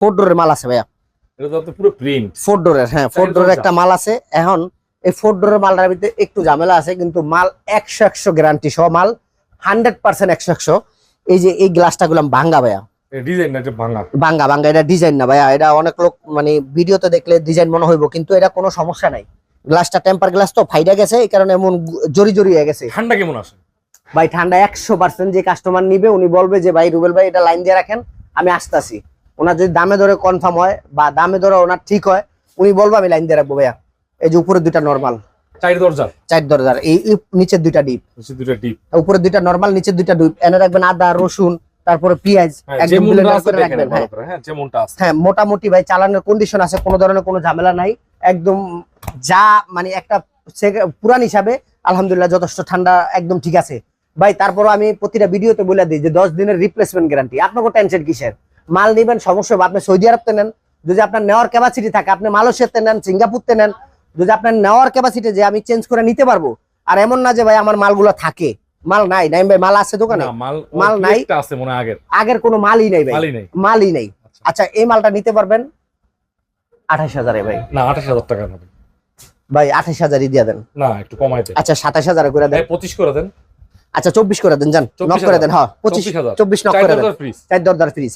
4 ডোরের মাল আছে ভাইয়া, এটা তো আপনি পুরো প্রিন্ট 4 ডোরের, হ্যাঁ 4 ডোরের একটা মাল আছে। এখন এই 4 ডোরের মালটার ভিতরে একটু ঝামেলা আছে, কিন্তু মাল 100 গ্যারান্টি সহ মাল, 100% 100। এই যে এই গ্লাসটা গুলাম ভাঙ্গা ভাইয়া, ডিজাইন না যে ভাঙা ভাঙ্গা ভাঙ্গা, এটা ডিজাইন না ভাইয়া, এটা অনেক লোক মানে ভিডিওতে দেখলে ডিজাইন মনে হইব, কিন্তু এটা কোনো সমস্যা নাই। গ্লাসটা টেম্পার গ্লাস তো ফাইডা গেছে, এই কারণে এমন জরি জরি হয়ে গেছে। ঠান্ডা কেমন আসে ভাই ঠান্ডা 100%। যে কাস্টমার নিবে উনি বলবে যে ভাই রুবেল ভাই এটা লাইন দিয়ে রাখেন, আমি আসতেছি। ওনার যদি দামে ধরে কনফার্ম হয় বা দামে ধরে ওনার ঠিক হয়, উনি বলবো আমি লাইন দিয়ে রাখবো ভাইয়া। এই যে উপরে দুইটা নরমাল, 4 দরজার, এই নিচের দুইটা ডিপ, দুটো ডিপ, উপরে দুইটা নরমাল, নিচের দুইটা ডিপ। এনে রাখবেন আদা রসুন, তারপরে পেঁয়াজ একদম ব্লেন্ডার করে রাখবেন। হ্যাঁ যেমনটা আছে, হ্যাঁ মোটামুটি ভাই চালানোর কন্ডিশন আছে, কোনো ধরনের কোনো ঝামেলা নাই একদম। যা মানে একটা পুরান হিসাবে আলহামদুলিল্লাহ যথেষ্ট ঠান্ডা, একদম ঠিক আছে ভাই। তারপরও আমি প্রতিটা ভিডিওতে বলে দিই যে 10 দিনের রিপ্লেসমেন্ট গ্যারান্টি। আপনাকে টেনশন কিসের? মাল নিবেন সমস্যা হবে, আপনি সৌদি আরবতে নেন, যদি আপনার নেওয়ার ক্যাপাসিটি থাকে আপনি মালয়েশিয়াতে নেন, সিঙ্গাপুরতে নেন, যদি আপনার নেওয়ার ক্যাপাসিটি যে আমি চেঞ্জ করে নিতে পারবো। আর এমন না যে ভাই আমার মালগুলো থাকে, মাল নাই নাই ভাই, মাল আছে দোকানে, মাল নাই, আছে মনে হয় আগের কোনো মালই নাই ভাই, মালই নাই। আচ্ছা এই মালটা নিতে পারবেন 28,000 ভাই। না 28,000 টাকা হবে ভাই, 28,000 দিয়ে দেন না, একটু কমাইতে। আচ্ছা 27,000 করে দেন, 25 করে দেন। আচ্ছা 24 করে দেন, যান নক করে দেন। হ্যাঁ 24 নক করে দেন, 4 দরদার ফ্রিজ।